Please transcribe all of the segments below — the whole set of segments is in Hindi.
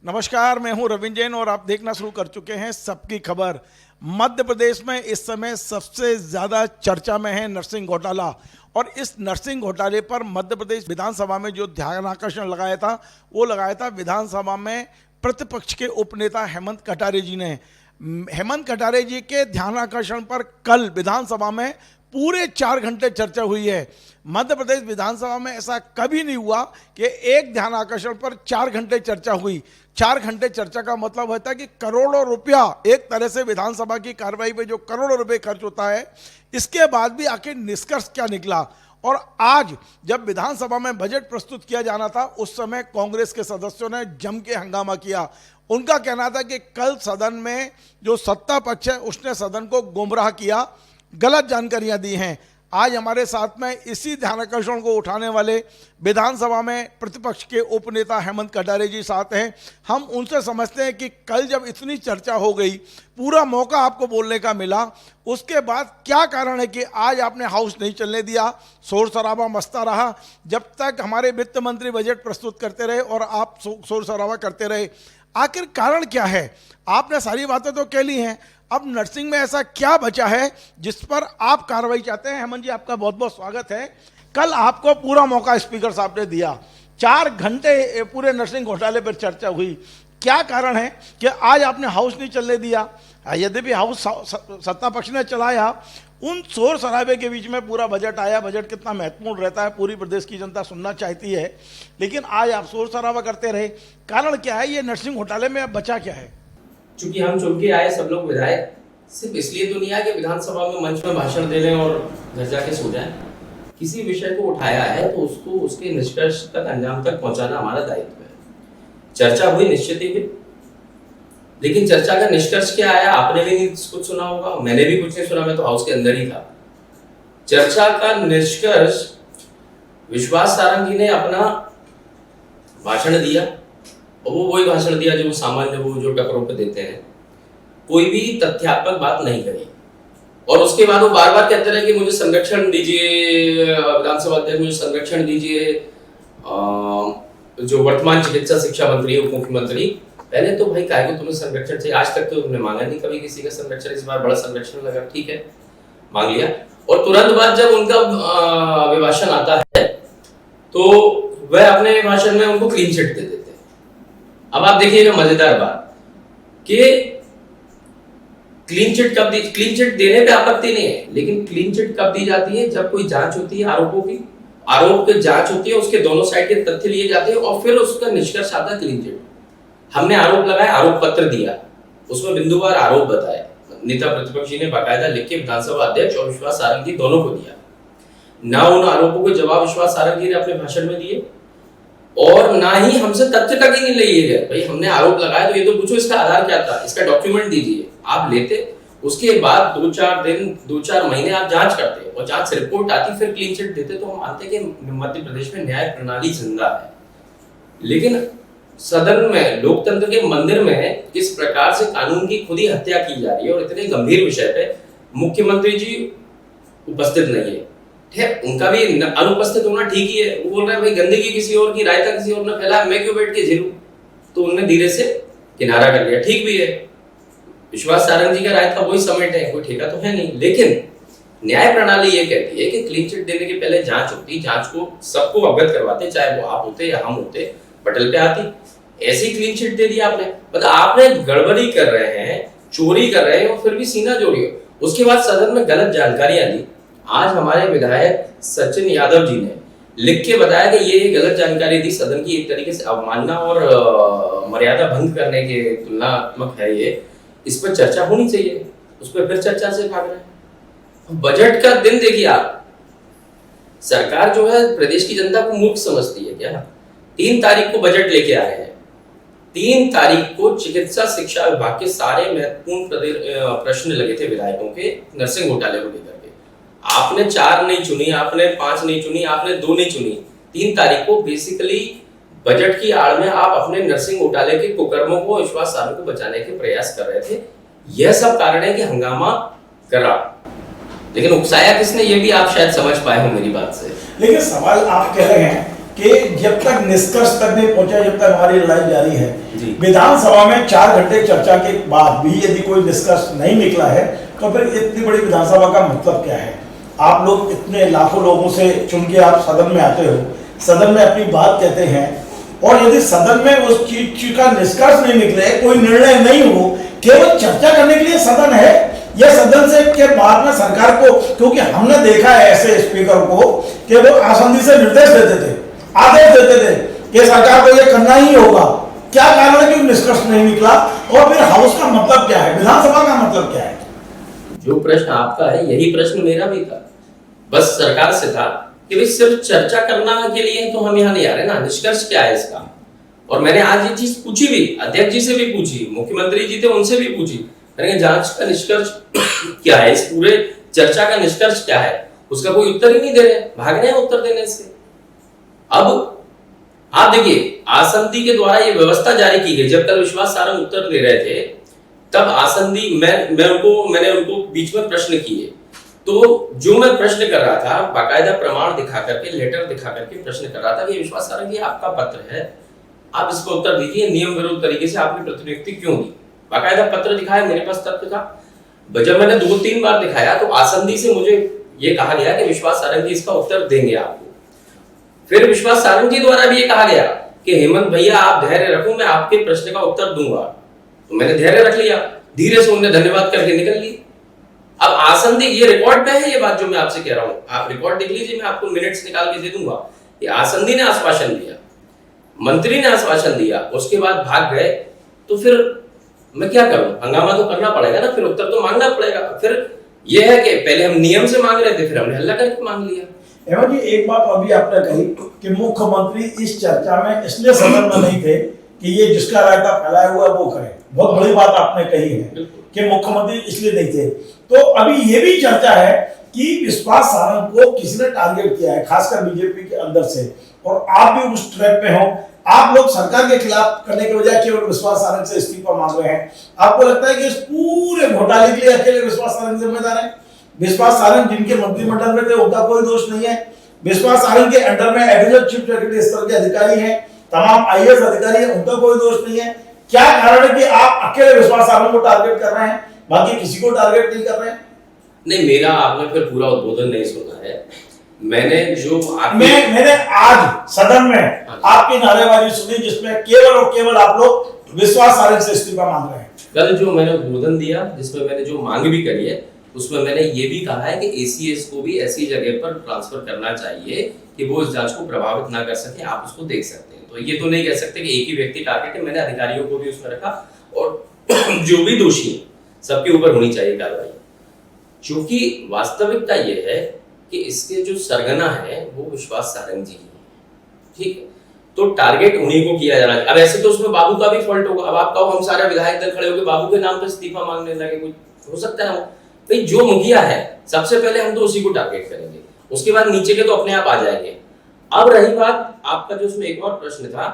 नमस्कार, मैं हूं रविंद्र जैन और आप देखना शुरू कर चुके हैं सबकी खबर। मध्य प्रदेश में इस समय सबसे ज़्यादा चर्चा में है नरसिंह घोटाला। और इस नरसिंह घोटाले पर मध्य प्रदेश विधानसभा में जो ध्यान आकर्षण लगाया था वो लगाया था विधानसभा में प्रतिपक्ष के उपनेता हेमंत कटारे जी ने। हेमंत कटारे जी के ध्यान आकर्षण पर कल विधानसभा में पूरे 4 घंटे चर्चा हुई है। मध्य प्रदेश विधानसभा में ऐसा कभी नहीं हुआ कि एक ध्यान आकर्षण पर 4 घंटे चर्चा हुई। 4 घंटे चर्चा का मतलब होता है कि करोड़ों रुपया एक तरह से विधानसभा की कार्रवाई पे जो करोड़ों रुपए खर्च होता है, इसके बाद भी आखिर निष्कर्ष क्या निकला। और आज जब विधानसभा में बजट प्रस्तुत किया जाना था उस समय कांग्रेस के सदस्यों ने जम के हंगामा किया। उनका कहना था कि कल सदन में जो सत्ता पक्ष है उसने सदन को गुमराह किया, गलत जानकारियां दी हैं। आज हमारे साथ में इसी ध्यानाकर्षण को उठाने वाले विधानसभा में प्रतिपक्ष के उपनेता हेमंत कटारे जी साथ हैं। हम उनसे समझते हैं कि कल जब इतनी चर्चा हो गई, पूरा मौका आपको बोलने का मिला, उसके बाद क्या कारण है कि आज आपने हाउस नहीं चलने दिया, शोर शराबा मचता रहा जब तक हमारे वित्त मंत्री बजट प्रस्तुत करते रहे और आप शोर शराबा करते रहे। आखिर कारण क्या है? आपने सारी बातें तो कह ली हैं, अब नर्सिंग में ऐसा क्या बचा है जिस पर आप कार्रवाई चाहते हैं? हेमंत जी, आपका बहुत बहुत स्वागत है। कल आपको पूरा मौका स्पीकर साहब ने दिया, 4 घंटे पूरे नर्सिंग घोटाले पर चर्चा हुई। क्या कारण है कि आज आपने हाउस नहीं चलने दिया? यद्यपि हाउस सत्ता पक्ष ने चलाया, उन शोर शराबे के बीच में पूरा बजट आया। बजट कितना महत्वपूर्ण रहता है पूरी प्रदेश की जनता सुनना चाहती है, लेकिन आज आप शोर शराबा करते रहे। कारण क्या है? ये नर्सिंग घोटाले में अब बचा क्या है? चूंकि हम चुन के आए सब लोग विधायक सिर्फ इसलिए तो नहीं आए कि विधानसभा में मंच में भाषण दे लें और घर जाके सो जाएं। किसी विषय को उठाया है तो उसको उसके निष्कर्ष तक, अंजाम तक पहुंचाना हमारा दायित्व है। चर्चा हुई निश्चित ही, लेकिन चर्चा का निष्कर्ष क्या आया आपने भी नहीं कुछ सुना होगा, मैंने भी कुछ नहीं सुना, मैं तो हाउस के अंदर ही था। चर्चा का निष्कर्ष विश्वास सारंगी ने अपना भाषण दिया और वो वही भाषण दिया जो सामान्य वो जो टकरों पे देते हैं, कोई भी तथ्यात्मक बात नहीं करी। और उसके बाद वो बार बार कहते रहे कि मुझे संरक्षण दीजिए, विधानसभा अध्यक्ष मुझे संरक्षण दीजिए। जो वर्तमान चिकित्सा शिक्षा मंत्री उप मुख्यमंत्री, पहले तो भाई काहे को तुम्हें संरक्षण चाहिए? आज तक तो तुमने मांगा नहीं कभी किसी का संरक्षण, इस बार बड़ा संरक्षण लगा, ठीक है मांग लिया। और तुरंत बाद जब उनका अभिभाषण आता है तो वह अपने भाषण में उनको क्लीन चिट दे देते हैं। अब आप देखिएगा मजेदार बात कि क्लीन चिट कब दी? क्लीन चिट देने पे आपत्ति नहीं है, लेकिन क्लीन चिट कब दी जाती है? जब कोई जांच होती है आरोपों की, आरोप की जांच होती है, उसके दोनों साइड के तथ्य लिए जाते हैं और फिर उसका निष्कर्ष आता है क्लीन चिट। हमने आरोप लगाया, आरोप पत्र दिया, उसमें बिंदुवार आरोप बताए, नेता प्रतिपक्षी ने बाकायदा लिख के विधानसभा अध्यक्ष और विश्वास सारंगी दोनों को दिया। ना उन आरोपों के जवाब विश्वास सारंगी ने अपने भाषण में दिए और ना ही हमसे तथ्य तक ही नहीं लिए गए। भाई हमने आरोप लगाया तो ये तो पूछो इसका आधार क्या था, इसका डॉक्यूमेंट दीजिए। आप लेते, उसके बाद 2-4 दिन 2-4 महीने आप जांच करते और जांच से रिपोर्ट आती, फिर क्लीन चिट देते, तो हम मानते कि मध्य प्रदेश में न्याय प्रणाली जिंदा है। लेकिन सदन में, लोकतंत्र के मंदिर में किस प्रकार से कानून की खुद ही हत्या की जा रही है और इतने गंभीर विषय पे मुख्यमंत्री जी उपस्थित नहीं है। ठीक, उनका भी अनुपस्थित होना ठीक ही है। वो बोल रहे हैं भाई गंदगी किसी और की, रायता किसी और ने फैलाया, मैं क्यों बैठ के झेलूं? तो उन्होंने धीरे से किनारा कर लिया, ठीक भी है। विश्वास सारंगी का रायता वही समेट है, कोई ठेका तो है नहीं। लेकिन न्याय प्रणाली ये कहती है कि क्लीन चिट देने के पहले जांच होती, जांच को सबको अवगत करवाते, चाहे वो आप होते या हम होते, पटल पे आती। ऐसी क्लीन चिट दे दी आपने, मतलब आपने गड़बड़ी कर रहे हैं, चोरी कर रहे हैं और फिर भी सीना जोड़ी हो। उसके बाद सदन में गलत जानकारियां दी। आज हमारे विधायक सचिन यादव जी ने लिख के बताया कि ये गलत जानकारी दी, सदन की एक तरीके से अवमानना और मर्यादा भंग करने के तुलनात्मक है ये, इस पर चर्चा होनी चाहिए, उस पर फिर चर्चा से भाग रहे हैं। बजट का दिन देखिए आप, सरकार जो है प्रदेश की जनता को मूर्ख समझती है क्या? 3 तारीख को बजट लेके आ रहे हैं, 3 तारीख को चिकित्सा शिक्षा विभाग के सारे महत्वपूर्ण प्रश्न लगे थे विधायकों के नर्सिंग घोटाले को लेकर के। आपने 4 नहीं चुनी, आपने 5 नहीं चुनी, आपने 2 नहीं चुनी। 3 तारीख को बेसिकली बजट की आड़ में आप अपने नर्सिंग घोटाले के कुकर्मों को, विश्वास सारंगी को बचाने के प्रयास कर रहे थे। यह सब कारण है कि हंगामा करा, लेकिन उकसाया किसने ये भी आप शायद समझ पाए हो मेरी बात से। लेकिन सवाल आप कह रहे हैं कि जब तक निष्कर्ष तक नहीं पहुंचा, जब तक हमारी लड़ाई जारी है, जी। विधानसभा में 4 घंटे चर्चा के बाद भी यदि कोई निष्कर्ष नहीं निकला है तो फिर इतनी बड़ी विधानसभा का मतलब क्या है? आप लोग इतने लाखों लोगों से चुन के आप सदन में आते हो, सदन में अपनी बात कहते हैं, और यदि सदन में उस चीज का निष्कर्ष नहीं निकले, कोई निर्णय नहीं हो, केवल चर्चा करने के लिए सदन है, या सदन से के बाद में सरकार को, क्योंकि हमने देखा है ऐसे स्पीकर को कि वो आसंदी से निर्देश देते थे, आदेश देते थे कि सरकार को ये करना ही होगा। क्या कारण है कि निष्कर्ष नहीं निकला? और फिर हाउस का मतलब क्या है, विधानसभा का मतलब क्या है? जो प्रश्न आपका है यही प्रश्न मेरा भी था, बस सरकार से था कि भाई सिर्फ चर्चा करना के लिए तो हम यहाँ नहीं आ रहे ना, निष्कर्ष क्या है इसका। और मैंने आज ये चीज पूछी भी, अध्यक्ष जी से भी पूछी, मुख्यमंत्री जी थे उनसे भी पूछी, मैंने जांच का निष्कर्ष क्या है, इस पूरे चर्चा का निष्कर्ष क्या है, उसका कोई उत्तर ही नहीं दे रहे, भाग रहे हैं उत्तर देने से। अब आप देखिए, आसंदी के द्वारा ये व्यवस्था जारी की गई, जब तक विश्वास सारंग उत्तर दे रहे थे तब आसंदी मैंने उनको बीच में प्रश्न किए, तो जो मैं प्रश्न कर रहा था बाकायदा प्रमाण दिखा करके, लेटर दिखा करके प्रश्न कर रहा था कि विश्वास सारंग जी आपका पत्र है, आप इसको उत्तर दीजिए, नियम विरुद्ध तरीके से आपने प्रतिनियुक्ति क्यों दी, बाकायदा पत्र दिखाया, मेरे पास तथ्य था। जब मैंने 2-3 बार दिखाया तो आसंदी से मुझे ये कहा गया कि विश्वास सारंग जी इसका उत्तर देंगे आपको। फिर विश्वास सारंग जी द्वारा भी ये कहा गया कि हेमंत भैया आप धैर्य रखो, मैं आपके प्रश्न का उत्तर दूंगा, तो मैंने धैर्य रख लिया, धीरे से उन्हें धन्यवाद करके निकल ली। अब आसंदी, ये रिकॉर्ड पे है ये बात जो मैं आपसे कह रहा हूं, आप रिकॉर्ड देख लीजिए, मैं आपको मिनट्स निकाल के दे दूंगा। ये आसंदी ने आश्वासन दिया, मंत्री ने आश्वासन दिया, उसके बाद भाग गए, तो फिर मैं क्या करूं? हंगामा तो करना पड़ेगा ना, फिर उत्तर तो मांगना पड़ेगा। फिर यह है कि पहले हम नियम से मांग रहे थे, फिर हमने हल्ला करके मांग लिया। हेमंत जी, एक बात अभी आपने कही कि मुख्यमंत्री इस चर्चा में इसलिए सदन में नहीं थे कि ये जिसका रायता फैलाया हुआ है वो करे, बहुत बड़ी बात आपने कही है कि मुख्यमंत्री इसलिए नहीं थे। तो अभी ये भी चर्चा है कि विश्वास सारंग को किसी ने टारगेट किया है, खासकर बीजेपी के अंदर से, और आप भी उस ट्रैप पे हो, आप लोग सरकार के खिलाफ करने के बजाय केवल विश्वास सारंग से इस्तीफा मांग रहे हैं। आपको लगता है कि इस पूरे घोटाले के लिए अकेले विश्वास सारंग जिम्मेदार है? विश्वास सारंग जिनके मंत्रिमंडल में थे उनका कोई दोष नहीं है, विश्वास सारंग के अंडर में एडिशनल चीफ सेक्रेटरी स्तर के अधिकारी हैं, तमाम आईएएस अधिकारी हैं, उनका कोई दोष नहीं है। क्या कारण है कि आप अकेले विश्वास सारंग को टारगेट कर रहे हैं, बाकी किसी को टारगेट नहीं कर रहे हैं? नहीं, मेरा आपने फिर पूरा उद्बोधन नहीं सुना है। मैंने आज सदन में आपकी नारेबाजी सुनी जिसमें केवल और केवल आप लोग विश्वास सारंग से इस्तीफा मांग रहे हैं। कल जो मैंने उद्बोधन दिया, जिसमें मैंने जो मांग भी करी है, उसमें मैंने ये भी कहा है कि एसीएस को भी ऐसी जगह पर ट्रांसफर करना चाहिए कि वो इस जांच को प्रभावित ना कर सके, आप उसको देख सकते हैं। तो ये तो नहीं कह सकते कि एक ही व्यक्ति टारगेट है, मैंने अधिकारियों को भी उसमें रखा, और जो भी दोषी है सबके ऊपर होनी चाहिए कार्रवाई। क्योंकि वास्तविकता ये है कि इसके जो सरगना है वो विश्वास सारंग जी ही, ठीक है, तो टारगेट उन्हीं को किया जाना चाहिए। अब ऐसे तो उसमें बाबू का भी फॉल्ट होगा। अब आप कहो हम सारे विधायक दल खड़े होकर बाबू के नाम पर इस्तीफा मांगने लगे, कुछ हो सकता है? भाई जो मुखिया है सबसे पहले हम तो उसी को टारगेट करेंगे, उसके बाद नीचे के तो अपने आप आ जाएंगे। अब रही बात आपका जो उसमें एक और प्रश्न था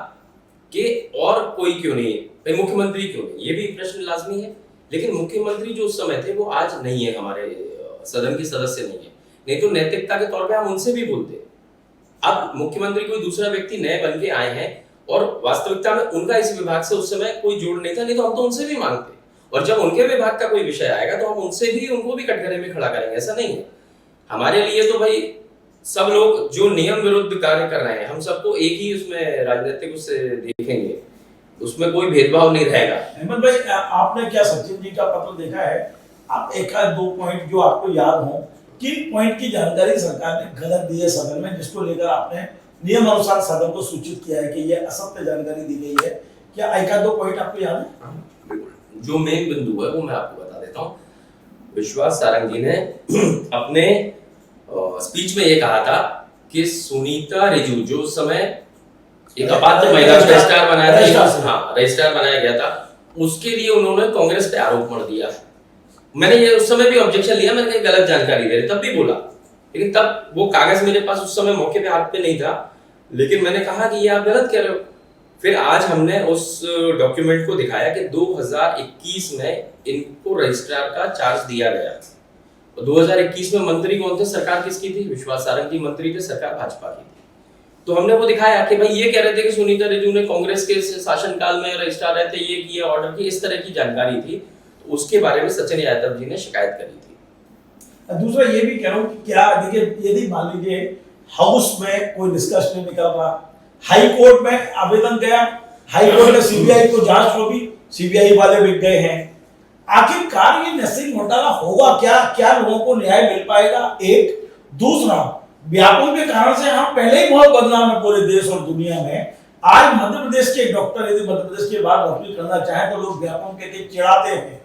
कि और कोई क्यों नहीं है, भाई मुख्यमंत्री क्यों नहीं, ये भी प्रश्न लाजमी है। लेकिन मुख्यमंत्री जो उस समय थे वो आज नहीं है, हमारे सदन के सदस्य नहीं है, नहीं तो नैतिकता के तौर पे हम उनसे भी बोलते। अब मुख्यमंत्री कोई दूसरा व्यक्ति नए बन के आए हैं, और वास्तविकता में उनका इस विभाग से उस समय कोई जोड़ नहीं था, नहीं तो हम तो उनसे भी मांगते। और जब उनके विभाग का कोई विषय आएगा तो हम उनसे भी, उनको भी कटघरे में खड़ा करेंगे, ऐसा नहीं है। हमारे लिए तो भाई सब लोग जो नियम विरुद्ध कार्य कर रहे हैं, हम सबको एक ही उसमें राजनीतिक उससे देखेंगे, उसमें कोई भेदभाव नहीं रहेगा। हेमंत भाई, आपने क्या सचिन जी का पत्र देखा है? आप एक आध दो पॉइंट जो आपको याद हो, किन पॉइंट की जानकारी सरकार ने गलत दी है सदन में, जिसको लेकर आपने नियम अनुसार सदन को सूचित किया है कि यह असत्य जानकारी दी गई है? क्या एक आध दो पॉइंट आपको याद है? बिल्कुल, जो मेन बिंदु है वो मैं आपको बता देता हूँ। विश्वास सारंग जी ने अपने स्पीच में ये कहा था कि सुनीता रिजू जो उस समय एक अपात्र महिला रजिस्ट्रार बनाया था, हाँ रजिस्ट्रार बनाया गया था, उसके लिए उन्होंने कांग्रेस पे आरोप मढ़ दिया। मैंने ये उस समय भी ऑब्जेक्शन लिया, मैंने कहा गलत जानकारी दे रहे, तब भी बोला, लेकिन तब वो कागज मेरे पास उस समय मौके पे हाथ पे नहीं था, लेकिन मैंने कहा कि ये आप गलत कह रहे हो। फिर आज हमने उस डॉक्यूमेंट को दिखाया कि 2021 में इनको रजिस्ट्रार का चार्ज दिया गया। 2021 में मंत्री कौन थे? सरकार किसकी थी? विश्वास सारंग जी मंत्री थे, सरकार भाजपा की थी। तो हमने वो दिखाया कि भाई ये कह रहे थे कि सुनीता रिजू ने कांग्रेस के शासनकाल में रजिस्ट्रार रहते ये किया, ऑर्डर की, इस तरह की जानकारी थी। तो उसके बारे में सचिन यादव जी ने शिकायत करी थी। दूसरा ये भी कह रहा हूँ कि क्या देखिए, यदि मान लीजिए हाउस में कोई डिस्कस नहीं निकल रहा, हाई कोर्ट में आवेदन गया, हाई कोर्ट ने सीबीआई को जांच सौंपी, सीबीआई वाले भी गए हैं, आखिरकार ये नर्सिंग घोटाला होगा क्या? क्या लोगों को न्याय मिल पाएगा? एक दूसरा, व्यापम के कारण से हम पहले ही बहुत बदनाम है पूरे देश और दुनिया में। आज मध्य प्रदेश के डॉक्टर यदि मध्य प्रदेश के बाद नौकरी करना चाहे तो लोग व्यापम के चिढ़ाते हैं।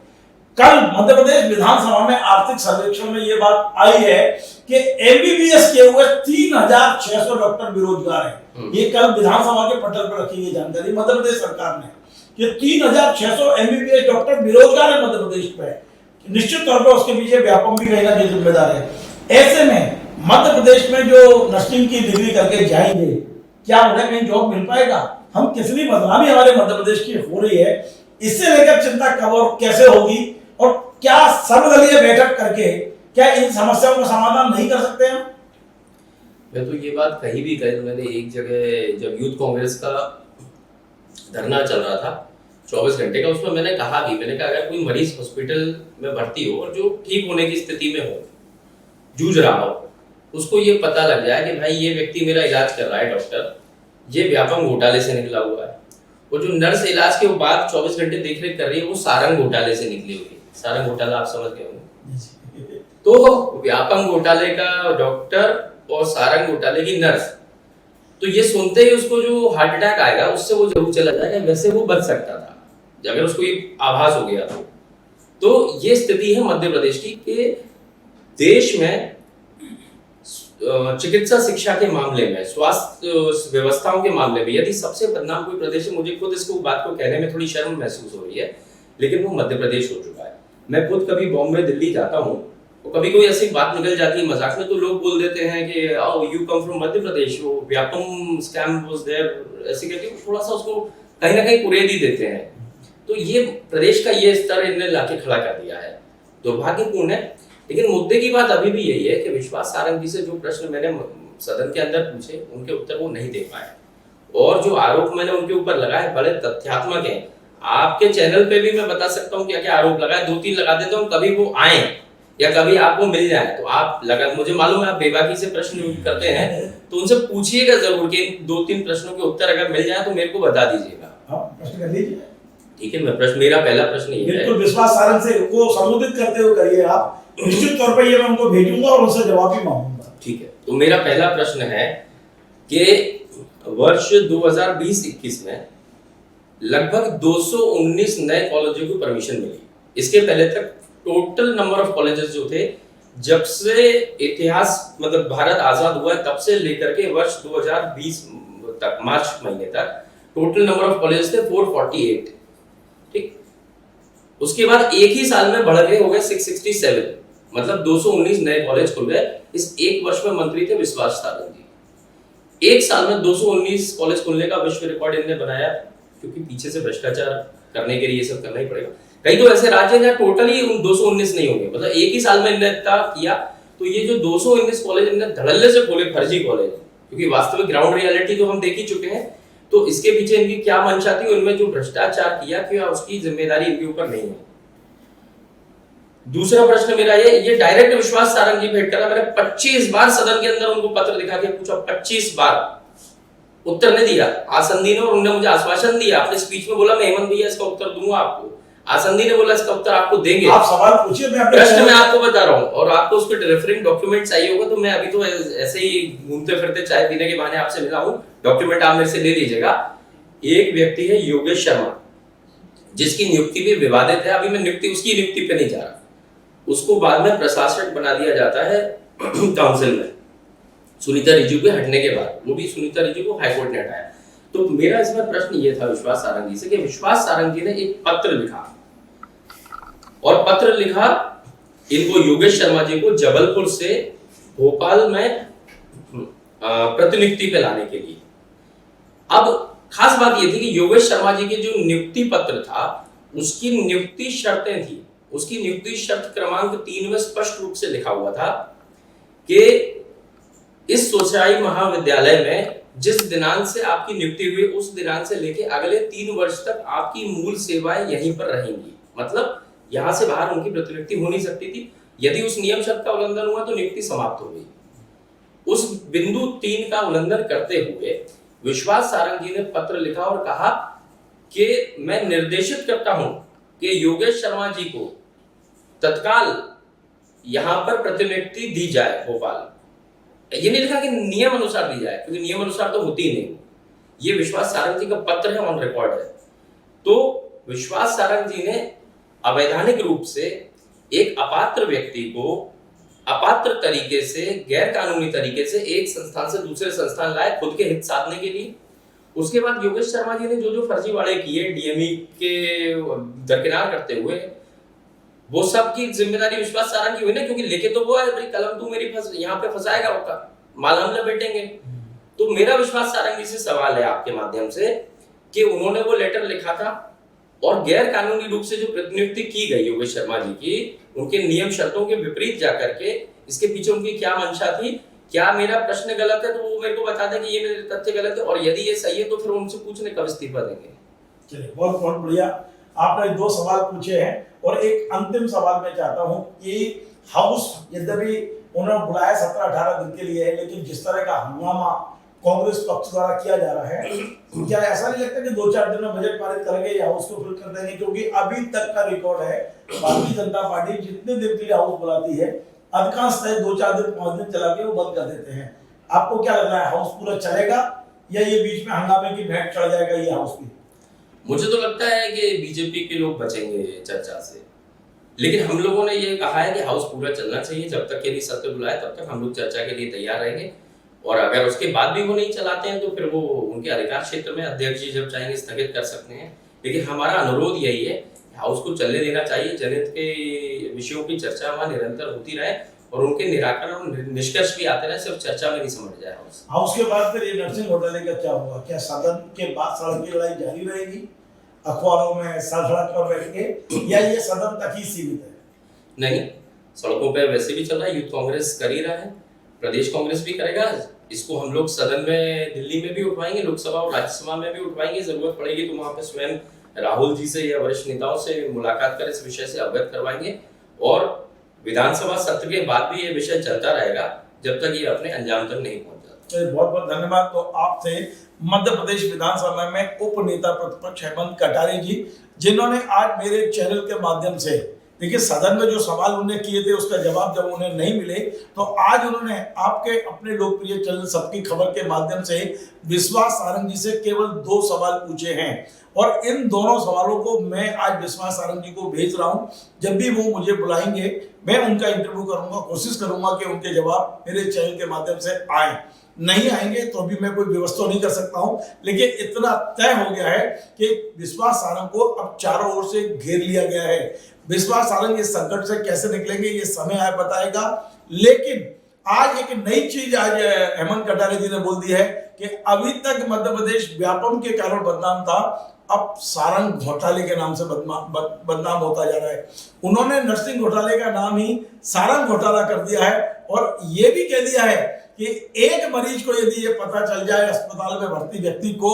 कल मध्य प्रदेश विधानसभा में आर्थिक सर्वेक्षण में ये बात आई है कि एमबीबीएस के हुए 3600 डॉक्टर बेरोजगार हैं। ये कल विधानसभा के पटल पर रखी गई जानकारी मध्य प्रदेश सरकार ने, कि 3600 एमबीबीएस डॉक्टर बेरोजगार है मध्य प्रदेश में। निश्चित तौर पर उसके पीछे व्यापम भी कहीं ना कहीं जिम्मेदार है। ऐसे में मध्य प्रदेश में जो नर्सिंग की डिग्री करके जाएंगे, क्या उन्हें कहीं जॉब मिल पाएगा? हम कितनी बदनामी हमारे मध्य प्रदेश की हो रही है, इससे लेकर चिंता कब और कैसे होगी, और क्या सर्वदलीय बैठक करके क्या इन समस्याओं का समाधान नहीं कर सकते हैं? मैं तो ये बात कहीं भी कही, मैंने एक जगह जब यूथ कांग्रेस का धरना चल रहा था 24 घंटे का, उसमें मैंने कहा भी, मैंने कहा अगर कोई मरीज हॉस्पिटल में भर्ती हो और जो ठीक होने की स्थिति में हो, जूझ रहा हो, उसको ये पता लग जाए कि भाई ये व्यक्ति मेरा इलाज कर रहा है डॉक्टर, ये व्यापम घोटाले से निकला हुआ है, और जो नर्स इलाज के बाद 24 घंटे देखरेख कर रही है वो सारंग घोटाले से निकली हुई है। सारंग घोटाला आप समझ गए होंगे। तो व्यापम घोटाले का डॉक्टर और सारंग घोटाले की नर्स, तो ये सुनते ही उसको जो हार्ट अटैक आएगा उससे वो जरूर चला जाएगा, वैसे वो बच सकता था अगर उसको ये आभास हो गया तो ये स्थिति है मध्य प्रदेश की कि देश में चिकित्सा शिक्षा के मामले में, स्वास्थ्य व्यवस्थाओं के मामले में यदि सबसे बदनाम कोई प्रदेश है, मुझे खुद इसको बात को कहने में थोड़ी शर्म महसूस हो रही है, लेकिन वो मध्य प्रदेश हो चुका है। मैं खुद कभी बॉम्बे दिल्ली जाता हूँ तो कभी कोई ऐसी बात निकल जाती है मजाक में, तो लोग बोल देते हैं कि you come from Madhya Pradesh, वो व्यापम स्कैम वाज देयर, ऐसे करके थोड़ा सा उसको कहीं ना कहीं कुरेद ही देते हैं। तो ये प्रदेश का ये स्तर इन्हें लाके खड़ा कर दिया है, दुर्भाग्यपूर्ण है। लेकिन मुद्दे की बात अभी भी यही है कि विश्वास सारंग जी से जो प्रश्न मैंने सदन के अंदर पूछे उनके उत्तर वो नहीं दे पाए, और जो आरोप मैंने उनके ऊपर लगाए बड़े तथ्यात्मक हैं। आपके चैनल पे भी मैं बता सकता हूँ क्या क्या आरोप लगाए, 2-3 लगा देता हूँ, कभी वो आए या कभी आपको मिल जाए तो आप लगा, मुझे मालूम है आप बेबाकी से प्रश्न करते हैं, तो उनसे पूछिएगा जरूर कि 2-3 प्रश्नों के उत्तर अगर मिल जाए तो मेरे को बता दीजिएगा। ठीक है, मैं प्रश्न, मेरा पहला प्रश्न ये है, बिल्कुल विश्वास सारंग से को संबोधित करते हुए करिए आप, निश्चित तौर पर ये मैं उनको भेजूंगा और उनसे जवाब भी मांगूंगा। ठीक है, तो मेरा पहला प्रश्न है कि वर्ष 2020-21 में लगभग 219 नए कॉलेजों को परमिशन मिली। इसके पहले तक टोटल नंबर ऑफ कॉलेजेस जो थे, जब से इतिहास मतलब भारत आजाद हुआ है तब से लेकर के वर्ष 2020 तक मार्च महीने तक टोटल नंबर ऑफ कॉलेजेस थे 448। ठीक, उसके बाद एक ही साल में बढ़ गए हो गए 667, मतलब 219 नए कॉलेज खुल गए। इस एक वर्ष में मंत्री थे विश्वास सारंग जी। एक साल में 219 कॉलेज खुलने का विश्व रिकॉर्ड इन्होंने बनाया, क्योंकि पीछे से भ्रष्टाचार करने के लिए ये सब करना ही पड़ेगा। कई तो ऐसे राज्य हैं जहाँ टोटली 219 नहीं होंगे, मतलब एक ही साल में इन्होंने इतना किया। तो ये जो 219 कॉलेज इन्होंने धड़ल्ले से खोले, फर्जी कॉलेज, क्योंकि वास्तविक ग्राउंड रियलिटी तो हम देख ही चुके हैं। तो इसके पीछे इनकी क्या मंशा थी, उनमें जो भ्रष्टाचार किया क्या उसकी जिम्मेदारी इनके ऊपर नहीं है। दूसरा प्रश्न मेरा ये डायरेक्ट विश्वास सारंग जी भेंट करा, मैंने 25 बार सदन के अंदर उनको पत्र दिखा के पूछा, 25 बार उत्तर नहीं दिया। आसंदी ने, और उन्होंने मुझे आश्वासन दिया, अपने स्पीच में बोला मैं हेमंत भैया इसका उत्तर दूंगा आपको। आसंदी ने बोला इसका उत्तर आपको देंगे। आप सवाल पूछिए, मैं प्रश्न मैं आपको बता रहा हूँ, और आपको उसके रेफरेंस डॉक्यूमेंट चाहिए होगा, तो मैं अभी तो ऐसे ही घूमते फिरते चाय पीने के बहाने आपसे मिला हूँ, डॉक्यूमेंट आप मेरे से ले लीजिएगा। एक व्यक्ति है योगेश शर्मा, जिसकी नियुक्ति भी विवादित है। अभी मैं उसकी नियुक्ति पे नहीं जा रहा, उसको बाद में प्रशासक बना दिया जाता है काउंसिल में, सुनीता रिजू के हटने के बाद। वो भी सुनीता रिजू को हाईकोर्ट ने हटाया। तो मेरा इसमें प्रश्न ये था विश्वास सारंग जी से कि विश्वास सारंग जी ने एक पत्र लिखा, और पत्र लिखा इनको योगेश शर्मा जी को जबलपुर से भोपाल में प्रतिनियुक्ति पे लाने के लिए। अब खास बात यह थी कि योगेश शर्मा जी के जो नियुक्ति पत्र था उसकी नियुक्ति शर्तें थी। उसकी नियुक्ति शर्त क्रमांक 3 में स्पष्ट रूप से लिखा हुआ था कि इस सोचाई महाविद्यालय में जिस दिनांक से आपकी नियुक्ति हुई उस दिनांक से लेके अगले 3 वर्ष तक आपकी मूल सेवाएं यहीं पर रहेंगी। मतलब यहां से बाहर उनकी प्रतिनियुक्ति हो नहीं सकती थी। यदि उस नियम शर्त का उल्लंघन हुआ तो नियुक्ति समाप्त हो गई। उस बिंदु 3 का उल्लंघन करते हुए विश्वास सारंग जी ने पत्र लिखा और कहा कि मैं निर्देशित करता हूं कि योगेश शर्मा जी को तत्काल यहां पर प्रतिनियुक्ति दी जाए भोपाल। ये नहीं लिखा कि नियम अनुसार दी जाए, क्योंकि नियम अनुसार तो होती ही नहीं। ये विश्वास सारंग जी का पत्र है, ऑन रिकॉर्ड है। तो विश्वास सारंग जी ने अवैधानिक रूप से एक अपात्र व्यक्ति को अपात्र तरीके से, गैर कानूनी तरीके से एक संस्थान से दूसरे संस्थान लाए खुद के हित साधने के लिए। उसके बाद योगेश शर्मा जी ने जो फर्जीवाड़े किए डीएमई के दरकिनार करते हुए, वो सब की जिम्मेदारी विश्वास सारंग की हुई ना, क्योंकि लेके तो वो है भाई कलम तू मेरी यहाँ पे फंसाएगा होगा, माल हम लपेटेंगे। तो मेरा विश्वास सारंग जी से सवाल है आपके माध्यम से कि उन्होंने वो लेटर लिखा था और गैर कानूनी रूप से जो प्रतिनियुक्ति की गई योगेश शर्मा जी की, उनके नियम शर्तों के विपरीत जाकर के, इसके पीछे उनकी क्या मंशा थी? क्या मेरा प्रश्न गलत है तो वो मेरे को बता दें कि ये मेरे तथ्य गलत है, और यदि ये सही है तो फिर उनसे पूछने कब इस्तीफा देंगे। चलिए, बहुत बहुत बढ़िया। आपने 2 सवाल पूछे हैं और एक अंतिम सवाल मैं चाहता हूं कि हाउस यद्यपि उन्होंने बुलाया 17-18 दिन के लिए है, लेकिन जिस तरह का हंगामा कांग्रेस पक्ष द्वारा किया जा रहा है, क्या ऐसा नहीं लगता कि 2-4 दिन में बजट पारित करेंगे या हाउस को फिल कर देंगे? क्योंकि अभी तक का रिकॉर्ड है भारतीय जनता पार्टी जितने दिन के लिए हाउस बुलाती है अधिकांशतः 2-4 दिन 5 दिन चला के वो बंद कर देते हैं। आपको क्या लग रहा है, हाउस पूरा चलेगा या ये बीच में हंगामे की भेंट चढ़ जाएगा ये हाउस की? मुझे तो लगता है कि बीजेपी के लोग बचेंगे चर्चा से, लेकिन हम लोगों ने ये कहा है कि हाउस पूरा चलना चाहिए। जब तक के लिए सत्र बुलाए तब तक हम लोग चर्चा के लिए तैयार रहेंगे, और अगर उसके बाद भी वो नहीं चलाते हैं तो फिर वो उनके अधिकार क्षेत्र में अध्यक्ष जी जब चाहेंगे स्थगित कर सकते हैं। लेकिन हमारा अनुरोध यही है, हाउस को चलने देना चाहिए। जनहित के विषयों की चर्चा वहाँ निरंतर होती रहे और उनके निराकरण और निष्कर्ष भी आते रहे, सिर्फ चर्चा में नहीं समझ जाए हाउस के बाद फिर ये नरसिंह घोटाले का क्या होगा? क्या सदन के बाद सड़क की लड़ाई जारी रहेगी, अखबारों में सड़क पर बैठ के, या ये सदन तक ही सीमित है? नहीं, सड़कों पे वैसे भी चल रहा है, यूथ कांग्रेस कर ही रहा है, प्रदेश कांग्रेस भी करेगा। इसको हम लोग सदन में दिल्ली में भी उठवाएंगे, लोकसभा और राज्यसभा में भी उठवाएंगे। जरूरत पड़ेगी तो वहां पे स्वयं राहुल जी से या वरिष्ठ नेताओं से मुलाकात कर इस विषय से अवगत करवाएंगे, और विधानसभा सत्र के बाद भी ये विषय चलता रहेगा जब तक ये अपने अंजाम तक नहीं पहुंच जाता। बहुत बहुत धन्यवाद। तो आपसे मध्य प्रदेश विधानसभा में उप नेता प्रतिपक्ष हेमंत कटारे जी, जिन्होंने आज मेरे चैनल के माध्यम से, देखिए सदन में जो सवाल उन्हें किए थे उसका जवाब जब उन्हें नहीं मिले तो आज उन्होंने आपके अपने लोकप्रिय चैनल सबकी खबर के माध्यम से विश्वास सारंग जी से केवल 2 सवाल पूछे हैं, और इन दोनों सवालों को मैं आज विश्वास सारंग जी को भेज रहा हूं। जब भी वो मुझे बुलाएंगे मैं उनका इंटरव्यू करूंगा, कोशिश करूंगा कि उनके जवाब मेरे चैनल के माध्यम से आए। नहीं आएंगे तो भी मैं कोई व्यवस्था नहीं कर सकता हूं, लेकिन इतना तय हो गया है कि विश्वास सारंग को अब चारों ओर से घेर लिया गया है। विश्वास सारंग इस संकट से कैसे निकलेंगे ये समय आए बताएगा, लेकिन आज एक नई चीज आज हेमंत कटारे जी ने बोल दी है कि अभी तक मध्य प्रदेश व्यापम के कारण बदनाम था, अब सारंग घोटाले के नाम से बदनाम होता जा रहा है। उन्होंने नरसिंह घोटाले का नाम ही सारंग घोटाला कर दिया है, और ये भी कह दिया है कि एक मरीज को यदि ये पता चल जाए अस्पताल में भर्ती व्यक्ति को,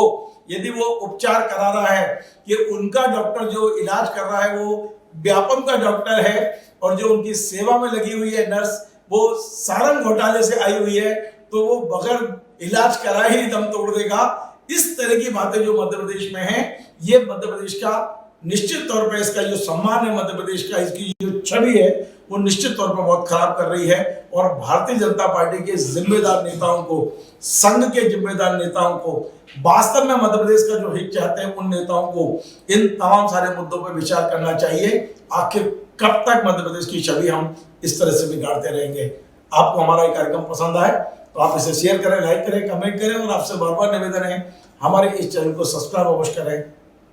यदि वो उपचार करा रहा है कि उनका डॉक्टर जो इलाज कर रहा है वो व्यापम का डॉक्टर है, और जो उनकी सेवा में लगी हुई है नर्स वो सारंग घोटाले से आई हुई है, तो वो बगैर इलाज कराए ही दम तोड़ देगा। इस तरह की बातें जो मध्य प्रदेश में हैं, ये मध्य प्रदेश का निश्चित तौर पर, इसका जो सम्मान है मध्य प्रदेश का, इसकी जो छवि है वो निश्चित तौर पर बहुत खराब कर रही है। और भारतीय जनता पार्टी के जिम्मेदार नेताओं को, संघ के जिम्मेदार नेताओं को, वास्तव में मध्य प्रदेश का जो हित चाहते हैं उन नेताओं को इन तमाम सारे मुद्दों पर विचार करना चाहिए। आखिर कब तक मध्य प्रदेश की छवि हम इस तरह से बिगाड़ते रहेंगे? आपको हमारा ये कार्यक्रम पसंद आए तो आप इसे शेयर करें, लाइक करें, कमेंट करें, और आपसे बार बार निवेदन है हमारे इस चैनल को सब्सक्राइब अवश्य करें।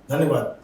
धन्यवाद।